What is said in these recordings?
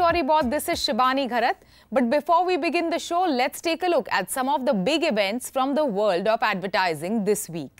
Storyboard, this is Shibani Gharat. But before we begin the show, let's take a look at some of the big events from the world of advertising this week.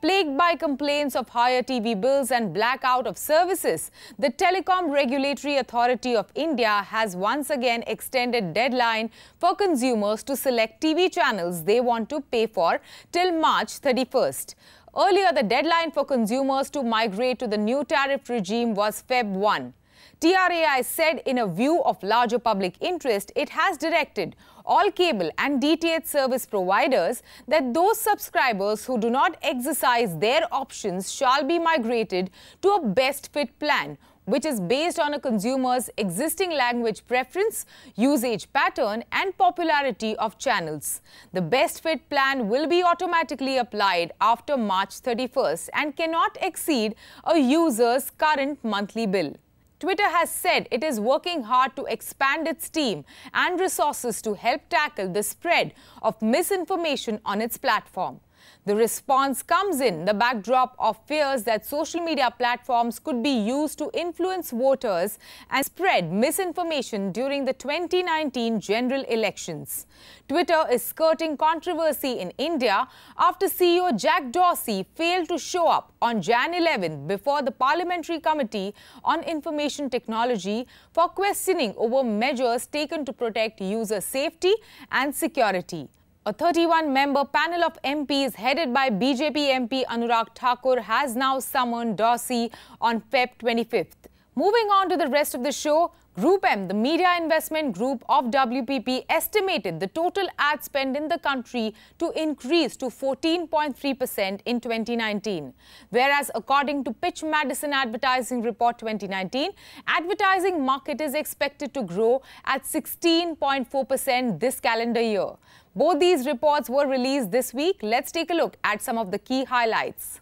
Plagued by complaints of higher TV bills and blackout of services, the Telecom Regulatory Authority of India has once again extended deadline for consumers to select TV channels they want to pay for till March 31st. Earlier, the deadline for consumers to migrate to the new tariff regime was Feb 1. TRAI said in a view of larger public interest, it has directed all cable and DTH service providers that those subscribers who do not exercise their options shall be migrated to a best fit plan, which is based on a consumer's existing language preference, usage pattern and popularity of channels. The best fit plan will be automatically applied after March 31st and cannot exceed a user's current monthly bill. Twitter has said it is working hard to expand its team and resources to help tackle the spread of misinformation on its platform. The response comes in the backdrop of fears that social media platforms could be used to influence voters and spread misinformation during the 2019 general elections. Twitter is skirting controversy in India after CEO Jack Dorsey failed to show up on Jan 11 before the Parliamentary Committee on Information Technology for questioning over measures taken to protect user safety and security. A 31-member panel of MPs headed by BJP MP Anurag Thakur has now summoned Dorsey on Feb 25th. Moving on to the rest of the show, Group M, the media investment group of WPP, estimated the total ad spend in the country to increase to 14.3% in 2019. Whereas according to Pitch Madison Advertising Report 2019, advertising market is expected to grow at 16.4% this calendar year. Both these reports were released this week. Let's take a look at some of the key highlights.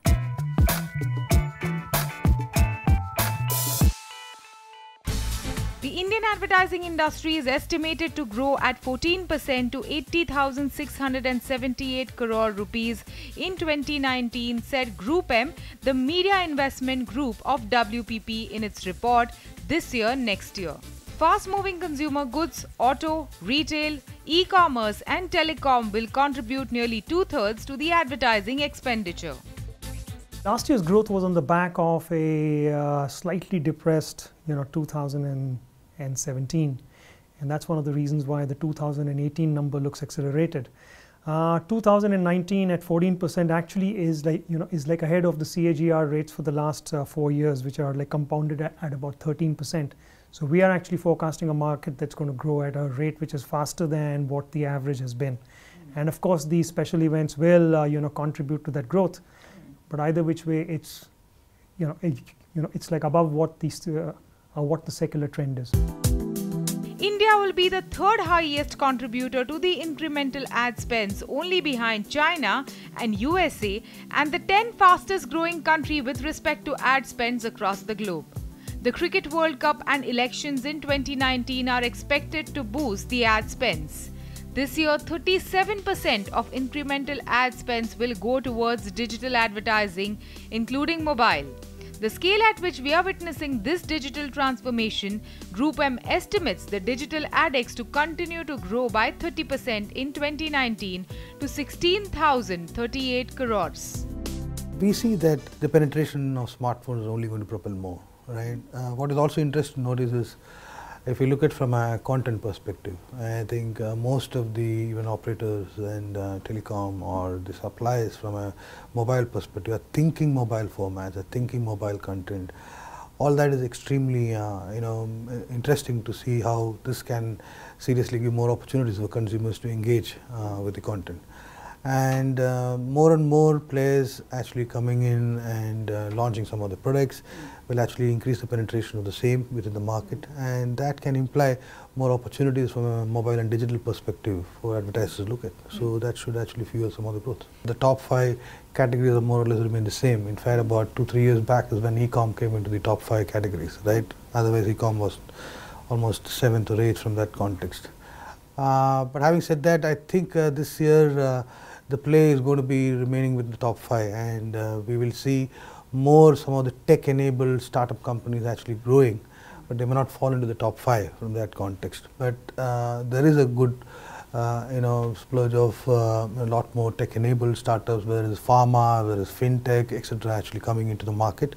The Indian advertising industry is estimated to grow at 14% to 80,678 crore rupees in 2019, said Group M, the media investment group of WPP in its report This Year, Next Year. Fast-moving consumer goods, auto, retail, e-commerce and telecom will contribute nearly two-thirds to the advertising expenditure. Last year's growth was on the back of a slightly depressed, 2017, and that's one of the reasons why the 2018 number looks accelerated. 2019 at 14% actually is like ahead of the CAGR rates for the last 4 years, which are like compounded at about 13%. So we are actually forecasting a market that's going to grow at a rate which is faster than what the average has been. And of course, these special events will, contribute to that growth. But either which way, it's, it's like above what the secular trend is. India will be the third highest contributor to the incremental ad spends, only behind China and USA, and the 10th fastest growing country with respect to ad spends across the globe. The Cricket World Cup and elections in 2019 are expected to boost the ad spends. This year, 37% of incremental ad spends will go towards digital advertising, including mobile. The scale at which we are witnessing this digital transformation, Group M estimates the digital AdX to continue to grow by 30% in 2019 to 16,038 crores. We see that the penetration of smartphones is only going to propel more. Right. What is also interesting to notice is, if you look at from a content perspective, I think most of the even operators and telecom or the suppliers from a mobile perspective are thinking mobile formats, are thinking mobile content. All that is extremely interesting to see how this can seriously give more opportunities for consumers to engage with the content. And more and more players actually coming in and launching some of the products will actually increase the penetration of the same within the market, and that can imply more opportunities from a mobile and digital perspective for advertisers to look at. So that should actually fuel some of the growth. The top 5 categories are more or less remain the same. In fact, about 2-3 years back is when e-com came into the top 5 categories, right? Otherwise, e-com was almost 7th or 8th from that context. But having said that, I think this year the play is going to be remaining with the top 5, and we will see more some of the tech-enabled startup companies actually growing, but they may not fall into the top 5 from that context. But there is a good splurge of a lot more tech-enabled startups, whether it's pharma, whether it's fintech, etc., actually coming into the market.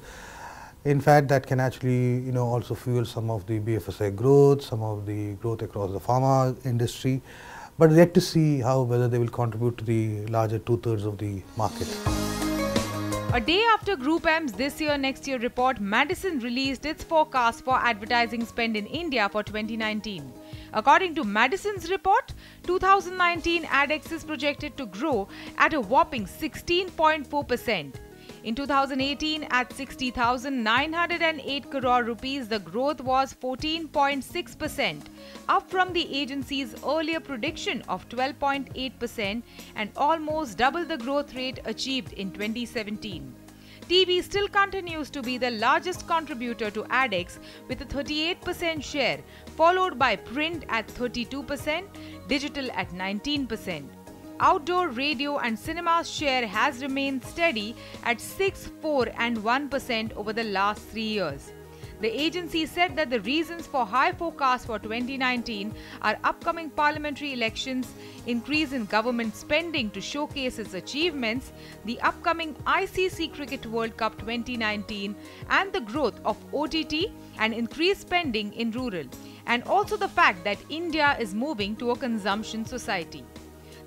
In fact, that can actually also fuel some of the BFSI growth, some of the growth across the pharma industry. But yet to see whether they will contribute to the larger 2/3 of the market. A day after Group M's This Year Next Year report, Madison released its forecast for advertising spend in India for 2019. According to Madison's report, 2019 ADEX is projected to grow at a whopping 16.4%. In 2018, at 60,908 crore rupees, the growth was 14.6%, up from the agency's earlier prediction of 12.8% and almost double the growth rate achieved in 2017. TV still continues to be the largest contributor to ADEX with a 38% share, followed by print at 32%, digital at 19%. Outdoor, radio and cinema's share has remained steady at 6%, 4% and 1% over the last 3 years. The agency said that the reasons for high forecasts for 2019 are upcoming parliamentary elections, increase in government spending to showcase its achievements, the upcoming ICC Cricket World Cup 2019 and the growth of OTT and increased spending in rural, and also the fact that India is moving to a consumption society.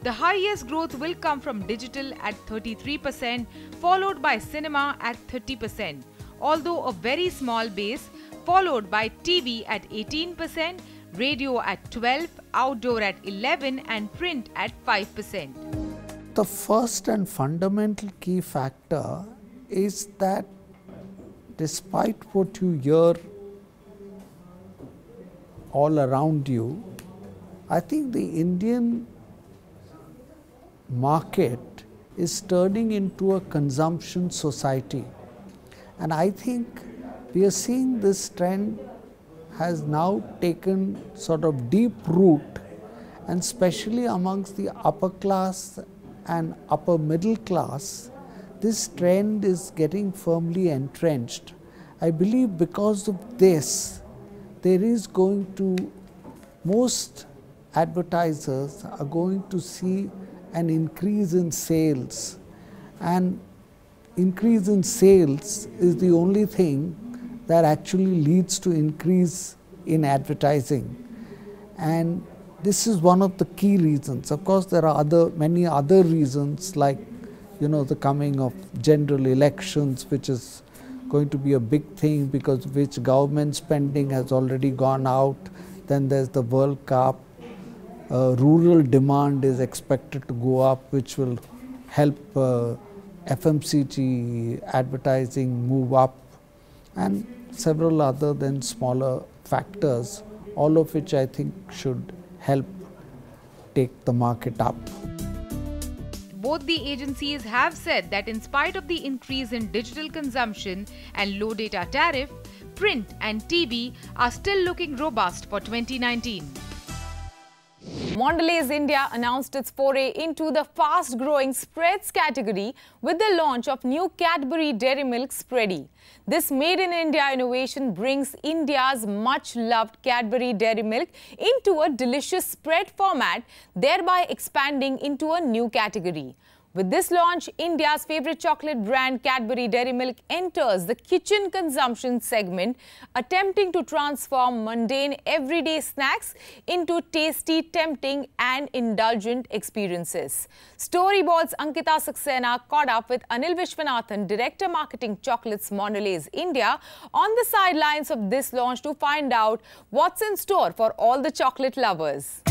The highest growth will come from digital at 33%, followed by cinema at 30%, although a very small base, followed by TV at 18%, radio at 12%, outdoor at 11% and print at 5%. The first and fundamental key factor is that despite what you hear all around you, I think the Indian market is turning into a consumption society. And I think we are seeing this trend has now taken sort of deep root, and especially amongst the upper class and upper middle class, this trend is getting firmly entrenched. I believe because of this, there is going to, most advertisers are going to see an increase in sales, and increase in sales is the only thing that actually leads to increase in advertising. And this is one of the key reasons. Of course, there are many other reasons, like the coming of general elections, which is going to be a big thing because of which government spending has already gone out. Then there's the World Cup. Rural demand is expected to go up, which will help FMCG advertising move up, and several other than smaller factors, all of which I think should help take the market up. Both the agencies have said that in spite of the increase in digital consumption and low data tariff, print and TV are still looking robust for 2019. Mondelez India announced its foray into the fast-growing spreads category with the launch of new Cadbury Dairy Milk Spready. This made-in-India innovation brings India's much-loved Cadbury Dairy Milk into a delicious spread format, thereby expanding into a new category. With this launch, India's favorite chocolate brand Cadbury Dairy Milk enters the kitchen consumption segment, attempting to transform mundane everyday snacks into tasty, tempting and indulgent experiences. Storyboard's Ankita Saxena caught up with Anil Vishwanathan, Director Marketing Chocolates Mondelez India, on the sidelines of this launch to find out what's in store for all the chocolate lovers.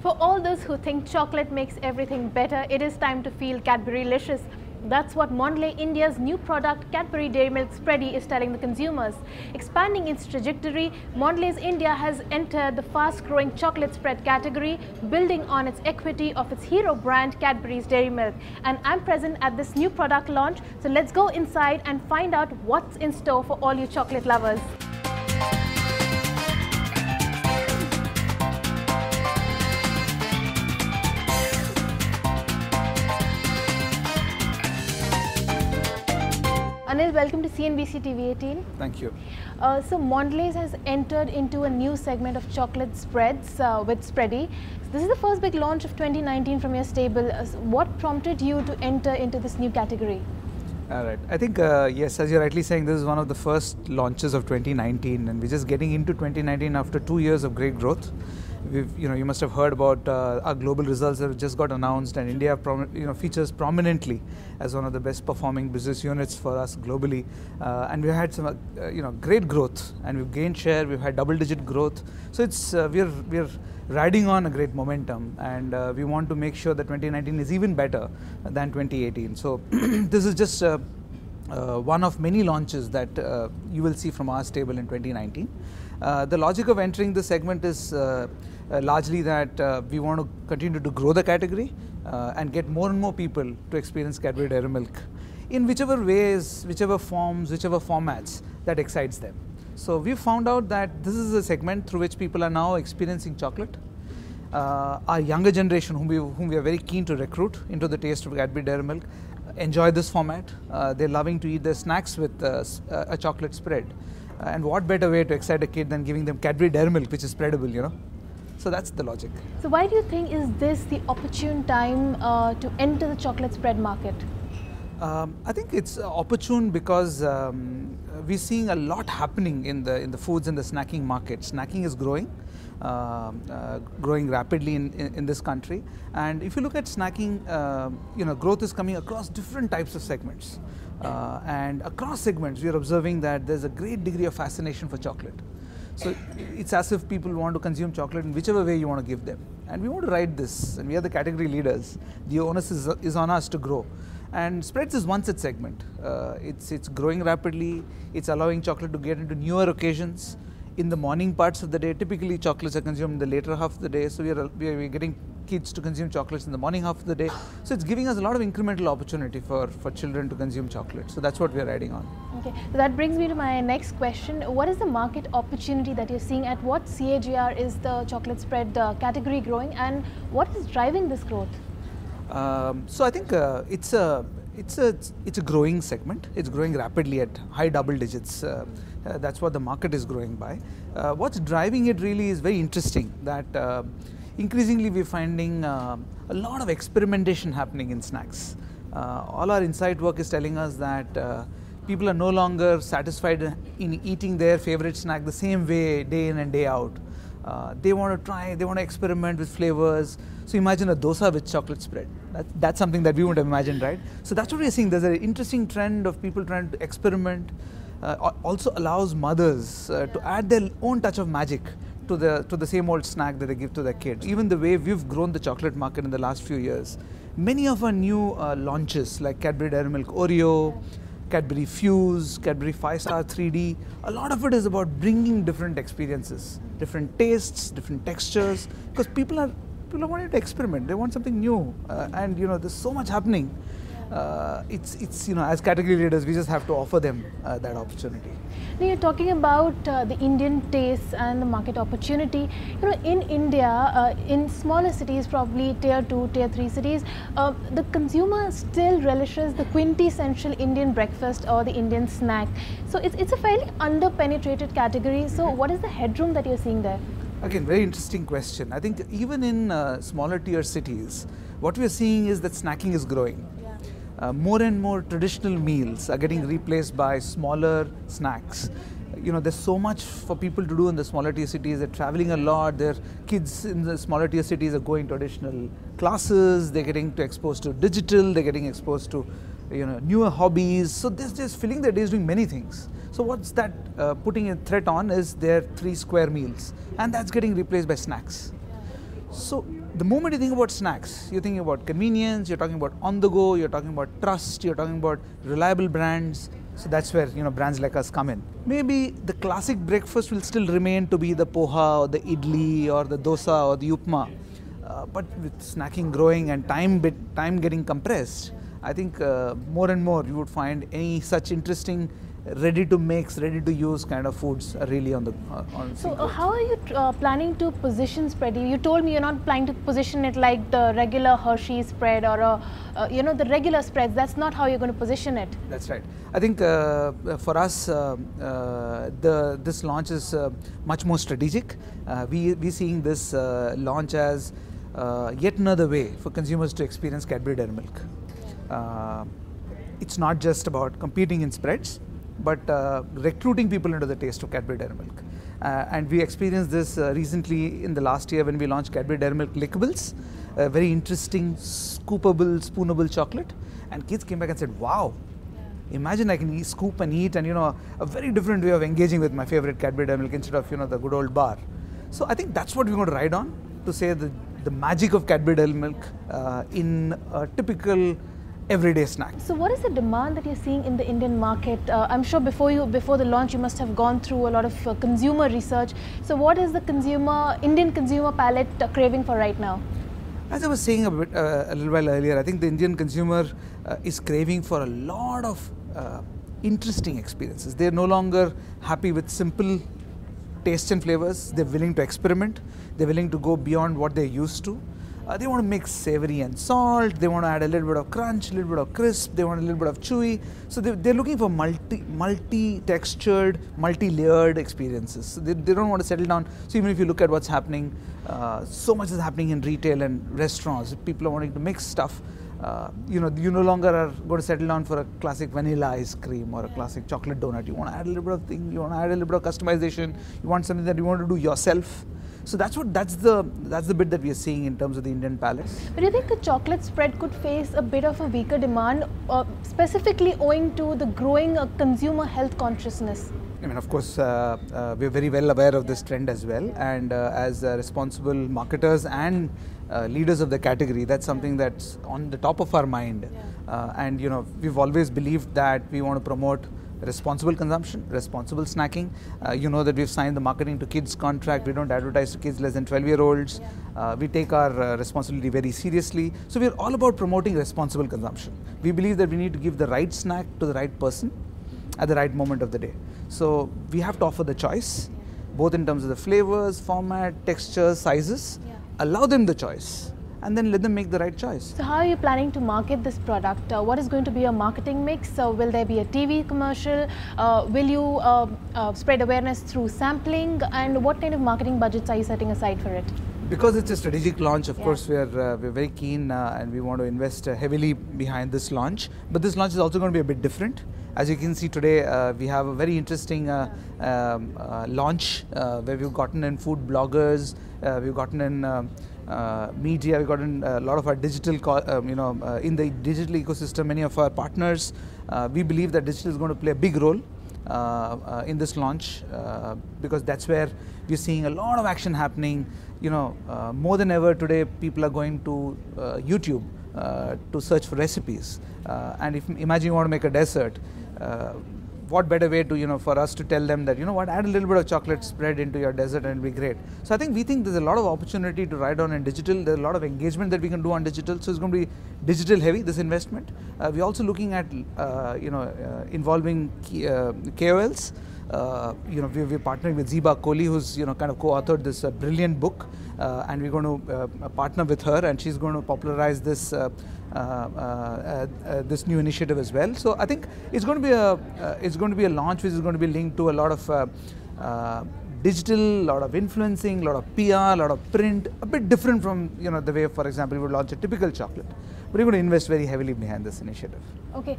For all those who think chocolate makes everything better, it is time to feel Cadbury-licious. That's what Mondelez India's new product Cadbury Dairy Milk Spready is telling the consumers. Expanding its trajectory, Mondelez India has entered the fast-growing chocolate spread category, building on its equity of its hero brand Cadbury's Dairy Milk. And I'm present at this new product launch, so let's go inside and find out what's in store for all you chocolate lovers. Anil, welcome to CNBC TV 18. Thank you. So Mondelez has entered into a new segment of chocolate spreads with Spready. This is the first big launch of 2019 from your stable. What prompted you to enter into this new category? All right. I think, yes, as you're rightly saying, this is one of the first launches of 2019, and we're just getting into 2019 after 2 years of great growth. You must have heard about our global results that have just got announced, and India features prominently as one of the best performing business units for us globally. And we've had some great growth, and we've gained share. We've had double-digit growth. So it's we're riding on a great momentum, and we want to make sure that 2019 is even better than 2018. So this is just one of many launches that you will see from our stable in 2019. The logic of entering the segment is largely that we want to continue to grow the category and get more and more people to experience Cadbury Dairy Milk in whichever ways, whichever forms, whichever formats that excites them. So we found out that this is a segment through which people are now experiencing chocolate. Our younger generation, whom we are very keen to recruit into the taste of Cadbury Dairy Milk, enjoy this format. They're loving to eat their snacks with a chocolate spread. And what better way to excite a kid than giving them Cadbury Dairy Milk, which is spreadable, you know? So that's the logic. So why do you think is this the opportune time to enter the chocolate spread market? I think it's opportune because we're seeing a lot happening in the foods and the snacking market. Snacking is growing. Growing rapidly in this country, and if you look at snacking, growth is coming across different types of segments, and across segments we are observing that there's a great degree of fascination for chocolate. So it's as if people want to consume chocolate in whichever way you want to give them, and we want to ride this, and we are the category leaders. The onus is on us to grow. And spreads is one such segment. It's growing rapidly. It's allowing chocolate to get into newer occasions. In the morning parts of the day, typically chocolates are consumed in the later half of the day, so we are getting kids to consume chocolates in the morning half of the day. So it's giving us a lot of incremental opportunity for children to consume chocolate. So that's what we are riding on. Okay, so that brings me to my next question. What is the market opportunity that you're seeing? At what CAGR is the chocolate spread category growing, and what is driving this growth? So I think it's a growing segment. It's growing rapidly at high double digits. That's what the market is growing by. What's driving it really is very interesting, that increasingly we're finding a lot of experimentation happening in snacks. All our insight work is telling us that people are no longer satisfied in eating their favorite snack the same way day in and day out. They want to try, they want to experiment with flavors. So imagine a dosa with chocolate spread. That's something that we wouldn't have imagined, right? So that's what we're seeing. There's an interesting trend of people trying to experiment. Also allows mothers to add their own touch of magic to the same old snack that they give to their kids. Even the way we've grown the chocolate market in the last few years, many of our new launches like Cadbury Dairy Milk Oreo, Cadbury Fuse, Cadbury 5-Star 3D, a lot of it is about bringing different experiences, different tastes, different textures, because people are wanting to experiment. They want something new, and there's so much happening. It's as category leaders, we just have to offer them that opportunity. Now you're talking about the Indian tastes and the market opportunity. In India, in smaller cities, probably tier 2, tier 3 cities, the consumer still relishes the quintessential Indian breakfast or the Indian snack. So it's a fairly under-penetrated category. So what is the headroom that you're seeing there? Again, very interesting question. I think even in smaller tier cities, what we're seeing is that snacking is growing. More and more traditional meals are getting replaced by smaller snacks. There's so much for people to do in the smaller tier cities. They're traveling a lot. Their kids in the smaller tier cities are going to additional classes. They're getting exposed to digital. They're getting exposed to newer hobbies. So they're just filling their days doing many things. So what's that putting a threat on is their 3 square meals, and that's getting replaced by snacks. So the moment you think about snacks, you're thinking about convenience, you're talking about on the go, you're talking about trust, you're talking about reliable brands. So that's where brands like us come in. Maybe the classic breakfast will still remain to be the poha or the idli or the dosa or the upma. But with snacking growing and time getting compressed, I think more and more you would find any such interesting ready to mix, ready to use kind of foods are really on the So how are you planning to position spready? You told me you're not planning to position it like the regular Hershey spread or you know, the regular spreads. That's not how you're going to position it. That's right. I think for us this launch is much more strategic. We seeing this launch as yet another way for consumers to experience Cadbury Dairy Milk. It's not just about competing in spreads, but recruiting people into the taste of Cadbury Dairy Milk. And we experienced this recently in the last year when we launched Cadbury Dairy Milk Lickables, a very interesting scoopable, spoonable chocolate. And kids came back and said, wow, imagine I can scoop and eat, and a very different way of engaging with my favorite Cadbury Dairy Milk instead of the good old bar. So I think that's what we're going to ride on, to say the magic of Cadbury Dairy Milk in a typical everyday snack. So what is the demand that you're seeing in the Indian market? I'm sure before the launch you must have gone through a lot of consumer research. So what is the Indian consumer palate craving for right now? As I was saying a little while earlier, I think the Indian consumer is craving for a lot of interesting experiences. They're no longer happy with simple tastes and flavors. They're willing to experiment. They're willing to go beyond what they're used to. They want to mix savory and salt. They want to add a little bit of crunch, a little bit of crisp. They want a little bit of chewy. So they're looking for multi-textured, multi-layered experiences. So they don't want to settle down. So even if you look at what's happening, so much is happening in retail and restaurants. People are wanting to mix stuff. You no longer are going to settle down for a classic vanilla ice cream or a classic chocolate donut. You want to add a little bit of thing. You want to add a little bit of customization. You want something that you want to do yourself. So that's the bit that we are seeing in terms of the Indian palate. But do you think a chocolate spread could face a bit of a weaker demand, specifically owing to the growing consumer health consciousness? I mean, of course, we're very well aware of this trend as well, and as responsible marketers and leaders of the category, that's something that's on the top of our mind. And we've always believed that we want to promote responsible consumption, responsible snacking. You know that we've signed the marketing to kids contract. We don't advertise to kids less than 12-year-olds. We take our responsibility very seriously. So we're all about promoting responsible consumption. We believe that we need to give the right snack to the right person at the right moment of the day. So we have to offer the choice, both in terms of the flavors, format, textures, sizes. Allow them the choice, and then let them make the right choice. So how are you planning to market this product? What is going to be your marketing mix? Will there be a TV commercial? Will you spread awareness through sampling? And what kind of marketing budgets are you setting aside for it? Because it's a strategic launch, of course, we're very keen and we want to invest heavily behind this launch. But this launch is also going to be a bit different. As you can see today, we have a very interesting launch where we've gotten in food bloggers, we've gotten in media, we've gotten a lot of our digital, in the digital ecosystem, many of our partners. We believe that digital is going to play a big role in this launch because that's where we're seeing a lot of action happening. More than ever today, people are going to YouTube to search for recipes. And if imagine you want to make a dessert, what better way to, for us to tell them that, add a little bit of chocolate spread into your dessert and it'll be great. So we think there's a lot of opportunity to ride on in digital. There's a lot of engagement that we can do on digital. So it's going to be digital heavy, this investment. We're also looking at, involving KOLs. We're partnering with Zeba Kohli, who's kind of co-authored this brilliant book, and we're going to partner with her, and she's going to popularize this this new initiative as well. So I think it's going to be a launch which is going to be linked to a lot of digital, a lot of influencing, a lot of PR, a lot of print, a bit different from the way, for example, we would launch a typical chocolate. But we're going to invest very heavily behind this initiative. Okay,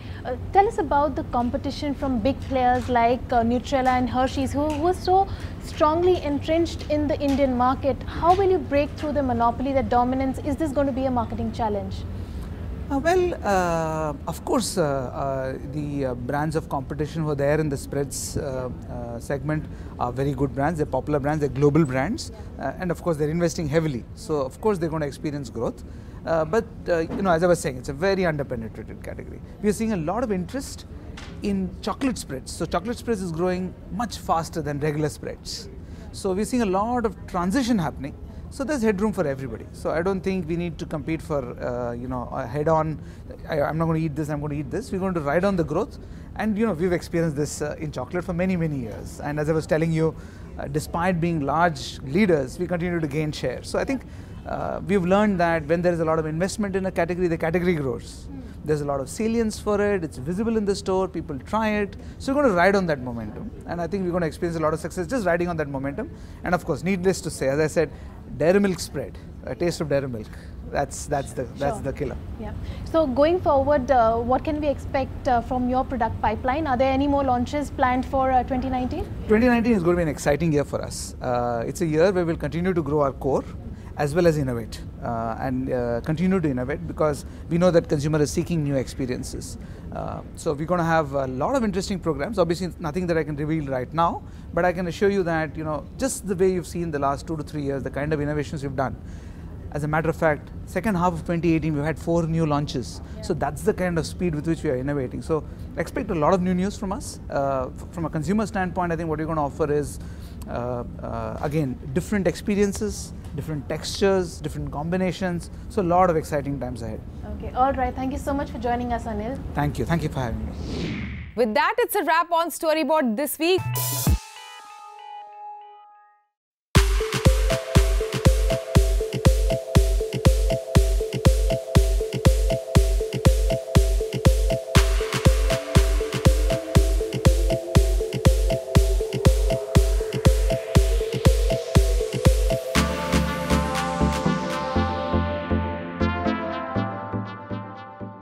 tell us about the competition from big players like Nutrela and Hershey's, who are so strongly entrenched in the Indian market. How will you break through the monopoly, the dominance? Is this going to be a marketing challenge? Of course, the brands of competition who are there in the spreads segment are very good brands. They're popular brands, they're global brands, and of course they're investing heavily. So of course they're going to experience growth. But as I was saying, it's a very underpenetrated category. We are seeing a lot of interest in chocolate spreads. So chocolate spreads is growing much faster than regular spreads. So we're seeing a lot of transition happening. So there's headroom for everybody. So I don't think we need to compete for, head on, I'm not going to eat this, I'm going to eat this. We're going to ride on the growth. And we've experienced this in chocolate for many, many years. And as I was telling you, despite being large leaders, we continue to gain share. So I think we've learned that when there is a lot of investment in a category, the category grows. There's a lot of salience for it, it's visible in the store, people try it. So we're going to ride on that momentum. And I think we're going to experience a lot of success just riding on that momentum. And of course, needless to say, as I said, dairy milk spread, a taste of dairy milk. That's the killer. Yeah. So going forward, what can we expect from your product pipeline? Are there any more launches planned for 2019? 2019 is going to be an exciting year for us. It's a year where we'll continue to grow our core as well as innovate and continue to innovate, because we know that consumer is seeking new experiences. So we're going to have a lot of interesting programs. Obviously, nothing that I can reveal right now, but I can assure you that just the way you've seen the last 2 to 3 years, the kind of innovations we've done. As a matter of fact, second half of 2018, we've had 4 new launches. Yeah. So that's the kind of speed with which we are innovating. So expect a lot of new news from us. From a consumer standpoint, I think what we're going to offer is, again, different experiences, different textures, different combinations. So a lot of exciting times ahead. Okay, all right. Thank you so much for joining us, Anil. Thank you. Thank you for having me. With that, it's a wrap on Storyboard this week.